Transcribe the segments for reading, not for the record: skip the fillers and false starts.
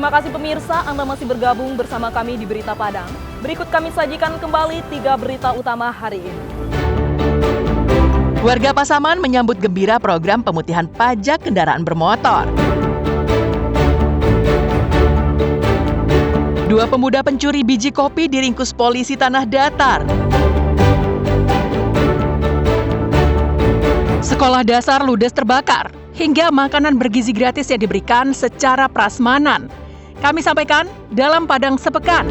Terima kasih pemirsa, Anda masih bergabung bersama kami di Berita Padang. Berikut kami sajikan kembali 3 berita utama hari ini. Warga Pasaman menyambut gembira program pemutihan pajak kendaraan bermotor. 2 pemuda pencuri biji kopi diringkus polisi Tanah Datar. Sekolah dasar ludes terbakar, hingga makanan bergizi gratis yang diberikan secara prasmanan. Kami sampaikan dalam Padang Sepekan.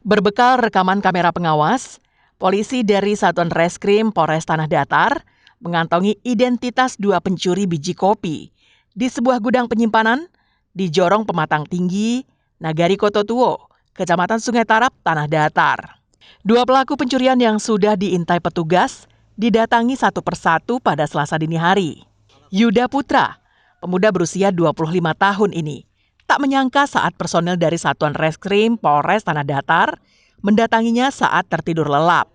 Berbekal rekaman kamera pengawas, polisi dari Satuan Reskrim Polres Tanah Datar mengantongi identitas 2 pencuri biji kopi di sebuah gudang penyimpanan di Jorong Pematang Tinggi, Nagari Kototuo, Kecamatan Sungai Tarap, Tanah Datar. 2 pelaku pencurian yang sudah diintai petugas didatangi satu persatu pada Selasa dini hari. Yuda Putra, pemuda berusia 25 tahun ini, tak menyangka saat personel dari Satuan Reskrim Polres Tanah Datar mendatanginya saat tertidur lelap.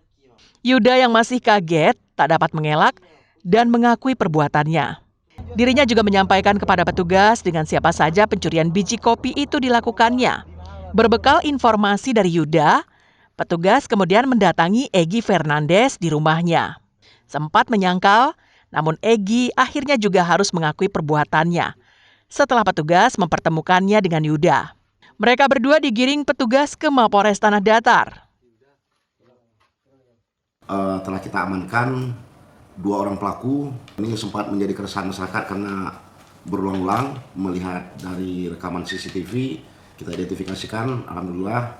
Yuda yang masih kaget tak dapat mengelak dan mengakui perbuatannya. Dirinya juga menyampaikan kepada petugas dengan siapa saja pencurian biji kopi itu dilakukannya. Berbekal informasi dari Yuda, petugas kemudian mendatangi Egy Fernandes di rumahnya. Sempat menyangkal, namun Egy akhirnya juga harus mengakui perbuatannya setelah petugas mempertemukannya dengan Yuda. Mereka berdua digiring petugas ke Mapores Tanah Datar. Telah kita amankan 2 orang pelaku. Ini sempat menjadi keresahan masyarakat karena berulang-ulang melihat dari rekaman CCTV. Kita identifikasikan, alhamdulillah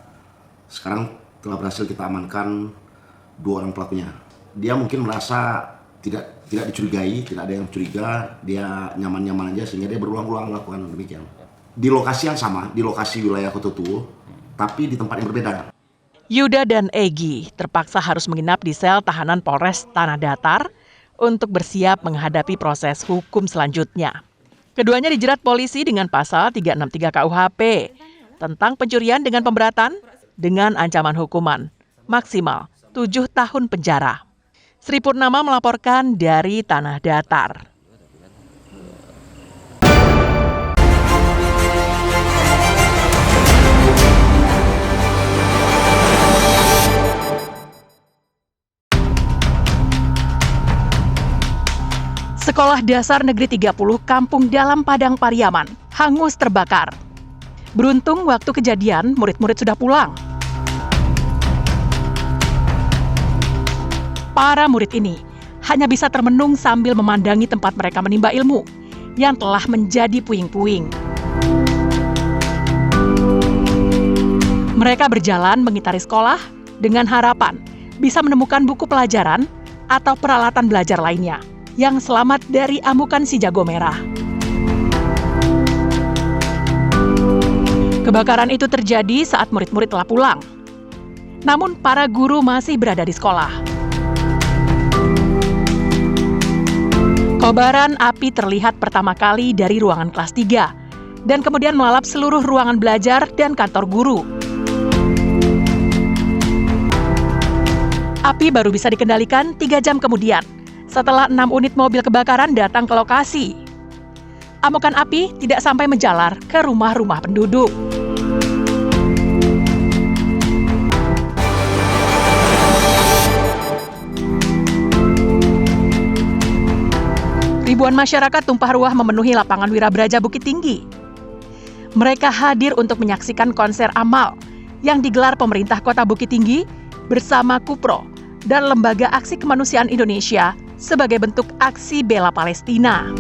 sekarang telah berhasil kita amankan 2 orang pelakunya. Dia mungkin merasa tidak dicurigai, tidak ada yang curiga, dia nyaman-nyaman aja sehingga dia berulang-ulang melakukan demikian. Di lokasi yang sama, di lokasi wilayah Kototuo, tapi di tempat yang berbeda. Yuda dan Egy terpaksa harus menginap di sel tahanan Polres Tanah Datar untuk bersiap menghadapi proses hukum selanjutnya. Keduanya dijerat polisi dengan pasal 363 KUHP tentang pencurian dengan pemberatan dengan ancaman hukuman maksimal 7 tahun penjara. Sri Purnama melaporkan dari Tanah Datar. Sekolah Dasar Negeri 30 Kampung Dalam Padang Pariaman hangus terbakar. Beruntung waktu kejadian murid-murid sudah pulang. Para murid ini hanya bisa termenung sambil memandangi tempat mereka menimba ilmu yang telah menjadi puing-puing. Mereka berjalan mengitari sekolah dengan harapan bisa menemukan buku pelajaran atau peralatan belajar lainnya yang selamat dari amukan si jago merah. Kebakaran itu terjadi saat murid-murid telah pulang. Namun para guru masih berada di sekolah. Kobaran api terlihat pertama kali dari ruangan kelas 3 dan kemudian melalap seluruh ruangan belajar dan kantor guru. Api baru bisa dikendalikan 3 jam kemudian setelah 6 unit mobil kebakaran datang ke lokasi. Amukan api tidak sampai menjalar ke rumah-rumah penduduk. Ribuan masyarakat tumpah ruah memenuhi lapangan Wirabraja Bukit Tinggi. Mereka hadir untuk menyaksikan konser amal yang digelar pemerintah Kota Bukit Tinggi bersama Kupro dan Lembaga Aksi Kemanusiaan Indonesia sebagai bentuk aksi bela Palestina.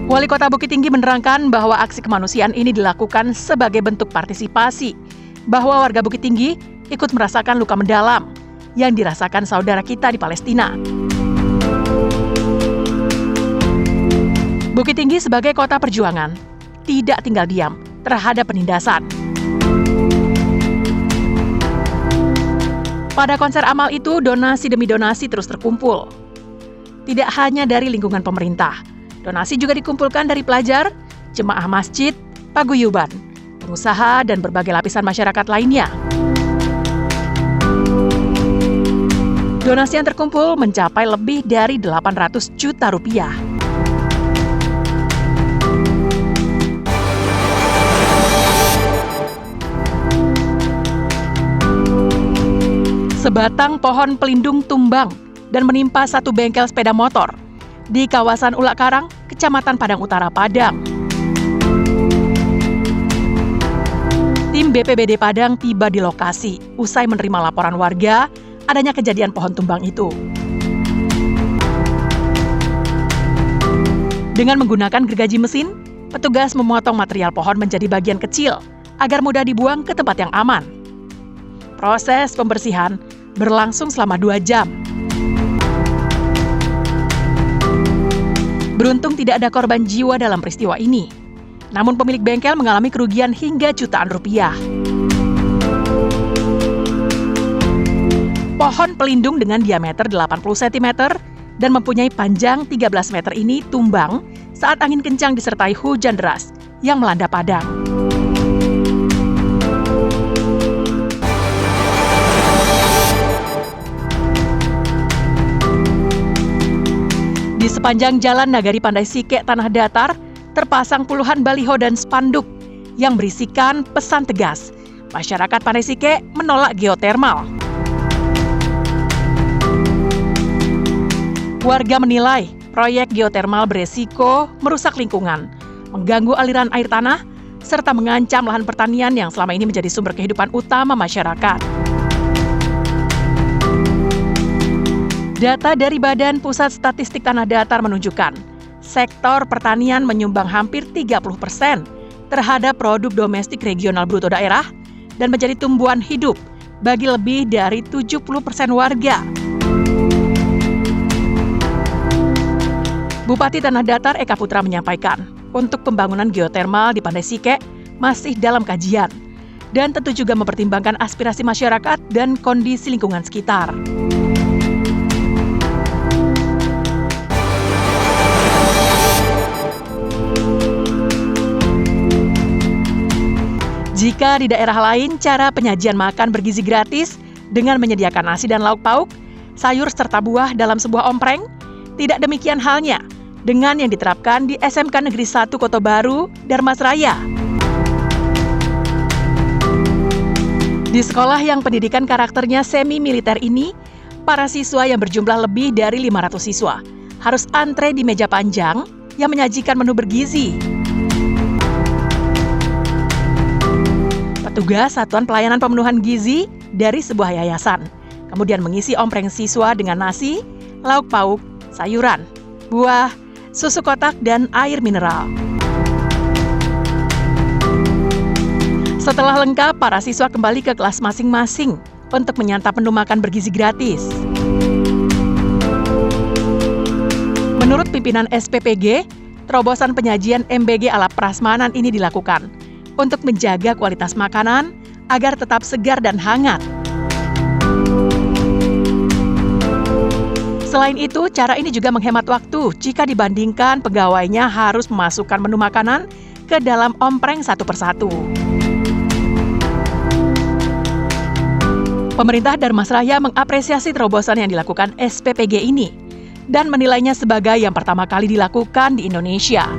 Wali Kota Bukit Tinggi menerangkan bahwa aksi kemanusiaan ini dilakukan sebagai bentuk partisipasi, bahwa warga Bukit Tinggi ikut merasakan luka mendalam yang dirasakan saudara kita di Palestina. Bukit Tinggi sebagai kota perjuangan tidak tinggal diam terhadap penindasan. Pada konser amal itu, donasi demi donasi terus terkumpul. tidak hanya dari lingkungan pemerintah. Donasi juga dikumpulkan dari pelajar, jemaah masjid, paguyuban, pengusaha, dan berbagai lapisan masyarakat lainnya. Donasi yang terkumpul mencapai lebih dari 800 juta rupiah. Sebatang pohon pelindung tumbang dan menimpa satu bengkel sepeda motor di kawasan Ulak Karang, Kecamatan Padang Utara, Padang. Tim BPBD Padang tiba di lokasi usai menerima laporan warga adanya kejadian pohon tumbang itu. Dengan menggunakan gergaji mesin, petugas memotong material pohon menjadi bagian kecil agar mudah dibuang ke tempat yang aman. Proses pembersihan berlangsung selama 2 jam. Beruntung tidak ada korban jiwa dalam peristiwa ini. Namun pemilik bengkel mengalami kerugian hingga jutaan rupiah. Pohon pelindung dengan diameter 80 cm dan mempunyai panjang 13 meter ini tumbang saat angin kencang disertai hujan deras yang melanda Padang. Di sepanjang jalan Nagari Pandai Sike Tanah Datar, terpasang puluhan baliho dan spanduk yang berisikan pesan tegas. Masyarakat Pandai Sike menolak geotermal. Warga menilai proyek geotermal beresiko merusak lingkungan, mengganggu aliran air tanah, serta mengancam lahan pertanian yang selama ini menjadi sumber kehidupan utama masyarakat. Data dari Badan Pusat Statistik Tanah Datar menunjukkan, sektor pertanian menyumbang hampir 30% terhadap produk domestik regional bruto daerah dan menjadi tumbuhan hidup bagi lebih dari 70% warga. Bupati Tanah Datar Eka Putra menyampaikan, untuk pembangunan geotermal di Pandai Sike masih dalam kajian dan tentu juga mempertimbangkan aspirasi masyarakat dan kondisi lingkungan sekitar. Jika di daerah lain cara penyajian makan bergizi gratis dengan menyediakan nasi dan lauk pauk, sayur serta buah dalam sebuah ompreng, tidak demikian halnya dengan yang diterapkan di SMK Negeri 1 Kota Baru, Darmasraya. Di sekolah yang pendidikan karakternya semi-militer ini, para siswa yang berjumlah lebih dari 500 siswa harus antre di meja panjang yang menyajikan menu bergizi. Petugas Satuan Pelayanan Pemenuhan Gizi dari sebuah yayasan kemudian mengisi ompreng siswa dengan nasi, lauk pauk, sayuran, buah, susu kotak, dan air mineral. Setelah lengkap, para siswa kembali ke kelas masing-masing untuk menyantap menu makan bergizi gratis. Menurut pimpinan SPPG, terobosan penyajian MBG ala prasmanan ini dilakukan untuk menjaga kualitas makanan agar tetap segar dan hangat. Selain itu, cara ini juga menghemat waktu jika dibandingkan pegawainya harus memasukkan menu makanan ke dalam ompreng satu persatu. Pemerintah Darmasraya mengapresiasi terobosan yang dilakukan SPPG ini dan menilainya sebagai yang pertama kali dilakukan di Indonesia.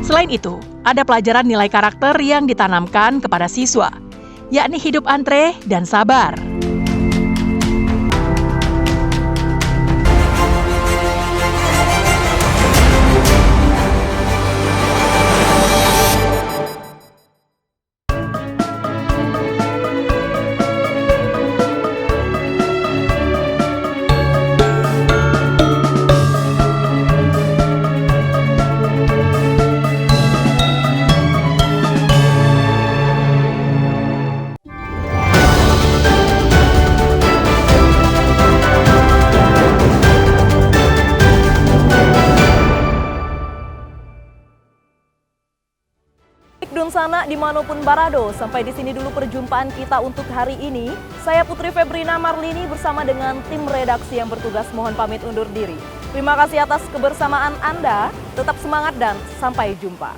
Selain itu, ada pelajaran nilai karakter yang ditanamkan kepada siswa, yakni hidup antre dan sabar. Salam sana dimanapun Barado. Sampai di sini dulu perjumpaan kita untuk hari ini. Saya Putri Febrina Marlini bersama dengan tim redaksi yang bertugas mohon pamit undur diri. Terima kasih atas kebersamaan Anda. Tetap semangat dan sampai jumpa.